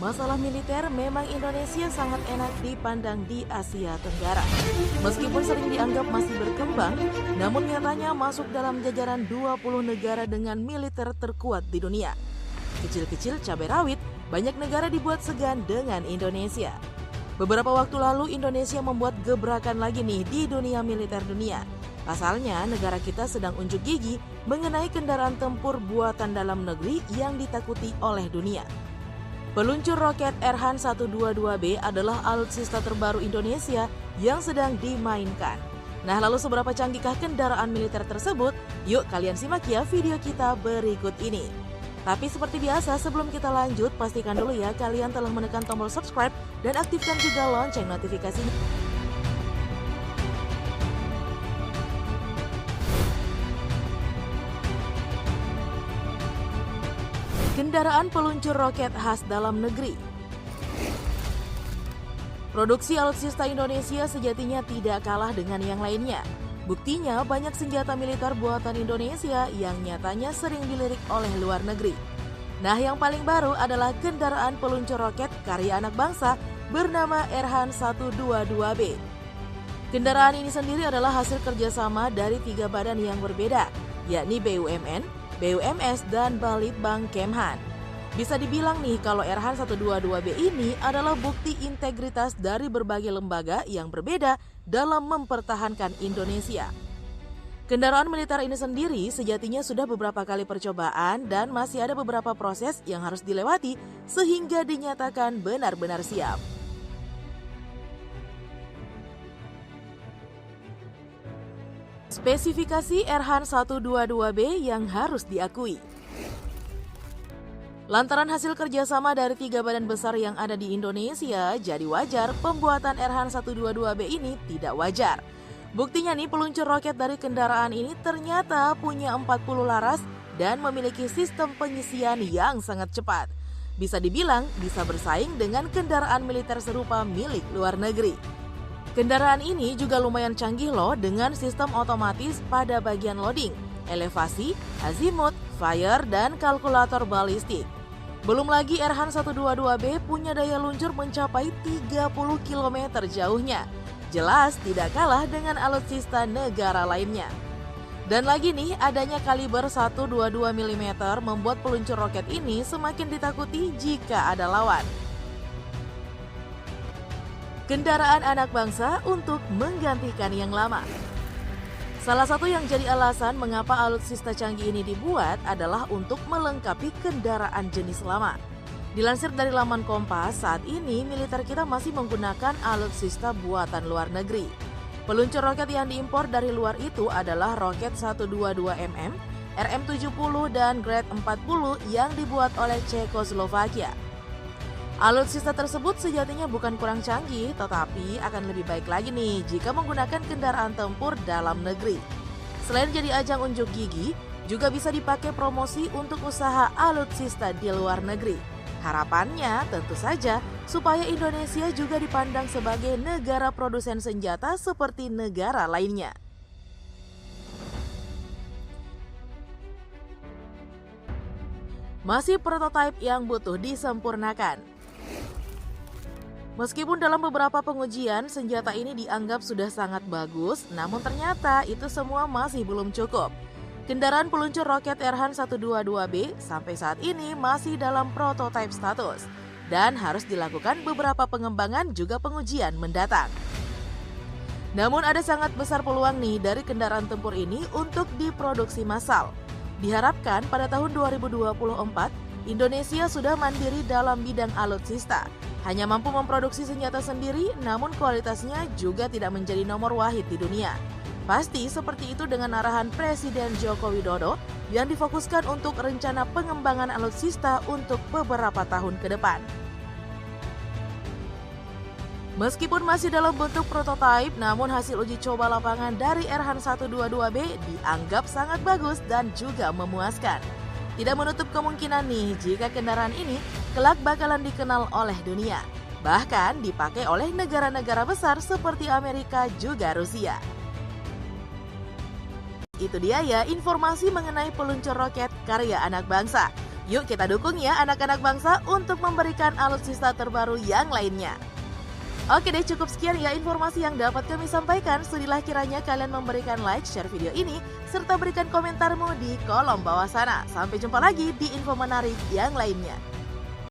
Masalah militer memang Indonesia sangat enak dipandang di Asia Tenggara. Meskipun sering dianggap masih berkembang, namun nyatanya masuk dalam jajaran 20 negara dengan militer terkuat di dunia. Kecil-kecil cabai rawit, banyak negara dibuat segan dengan Indonesia. Beberapa waktu lalu Indonesia membuat gebrakan lagi nih di dunia militer dunia. Pasalnya negara kita sedang unjuk gigi mengenai kendaraan tempur buatan dalam negeri yang ditakuti oleh dunia. Peluncur roket Erhan-122B adalah alutsista terbaru Indonesia yang sedang dimainkan. Nah, lalu seberapa canggihkah kendaraan militer tersebut? Yuk kalian simak ya video kita berikut ini. Tapi seperti biasa, sebelum kita lanjut, pastikan dulu ya kalian telah menekan tombol subscribe dan aktifkan juga lonceng notifikasinya. Kendaraan peluncur roket khas dalam negeri. Produksi alutsista Indonesia sejatinya tidak kalah dengan yang lainnya. Buktinya banyak senjata militer buatan Indonesia yang nyatanya sering dilirik oleh luar negeri. Nah, yang paling baru adalah kendaraan peluncur roket karya anak bangsa bernama Erhan-122B. Kendaraan ini sendiri adalah hasil kerjasama dari 3 badan yang berbeda, yakni BUMN, BUMS, dan Balitbang Kemhan. Bisa dibilang nih kalau Erhan-122B ini adalah bukti integritas dari berbagai lembaga yang berbeda dalam mempertahankan Indonesia. Kendaraan militer ini sendiri sejatinya sudah beberapa kali percobaan dan masih ada beberapa proses yang harus dilewati sehingga dinyatakan benar-benar siap. Spesifikasi Erhan-122B yang harus diakui. Lantaran hasil kerjasama dari 3 badan besar yang ada di Indonesia, jadi wajar pembuatan Erhan-122B ini tidak wajar. Buktinya nih, peluncur roket dari kendaraan ini ternyata punya 40 laras dan memiliki sistem pengisian yang sangat cepat. Bisa dibilang bisa bersaing dengan kendaraan militer serupa milik luar negeri. Kendaraan ini juga lumayan canggih loh dengan sistem otomatis pada bagian loading, elevasi, azimut, fire, dan kalkulator balistik. Belum lagi Erhan-122B punya daya luncur mencapai 30 km jauhnya. Jelas tidak kalah dengan alutsista negara lainnya. Dan lagi nih, adanya kaliber 122 mm membuat peluncur roket ini semakin ditakuti jika ada lawan. Kendaraan anak bangsa untuk menggantikan yang lama. Salah satu yang jadi alasan mengapa alutsista canggih ini dibuat adalah untuk melengkapi kendaraan jenis lama. Dilansir dari laman Kompas, saat ini militer kita masih menggunakan alutsista buatan luar negeri. Peluncur roket yang diimpor dari luar itu adalah roket 122mm, RM70 dan Grad 40 yang dibuat oleh Cekoslovakia. Alutsista tersebut sejatinya bukan kurang canggih, tetapi akan lebih baik lagi nih jika menggunakan kendaraan tempur dalam negeri. Selain jadi ajang unjuk gigi, juga bisa dipakai promosi untuk usaha alutsista di luar negeri. Harapannya tentu saja supaya Indonesia juga dipandang sebagai negara produsen senjata seperti negara lainnya. Masih prototipe yang butuh disempurnakan. Meskipun dalam beberapa pengujian senjata ini dianggap sudah sangat bagus, namun ternyata itu semua masih belum cukup. Kendaraan peluncur roket Erhan-122B sampai saat ini masih dalam prototipe status dan harus dilakukan beberapa pengembangan juga pengujian mendatang. Namun ada sangat besar peluang nih dari kendaraan tempur ini untuk diproduksi massal. Diharapkan pada tahun 2024 Indonesia sudah mandiri dalam bidang alutsista. Hanya mampu memproduksi senjata sendiri, namun kualitasnya juga tidak menjadi nomor wahid di dunia. Pasti seperti itu dengan arahan Presiden Joko Widodo yang difokuskan untuk rencana pengembangan alutsista untuk beberapa tahun ke depan. Meskipun masih dalam bentuk prototipe, namun hasil uji coba lapangan dari Erhan-122B dianggap sangat bagus dan juga memuaskan. Tidak menutup kemungkinan nih jika kendaraan ini kelak bakalan dikenal oleh dunia. Bahkan dipakai oleh negara-negara besar seperti Amerika juga Rusia. Itu dia ya informasi mengenai peluncur roket karya anak bangsa. Yuk kita dukung ya anak-anak bangsa untuk memberikan alutsista terbaru yang lainnya. Oke deh, cukup sekian ya informasi yang dapat kami sampaikan. Sudilah kiranya kalian memberikan like, share video ini, serta berikan komentarmu di kolom bawah sana. Sampai jumpa lagi di info menarik yang lainnya.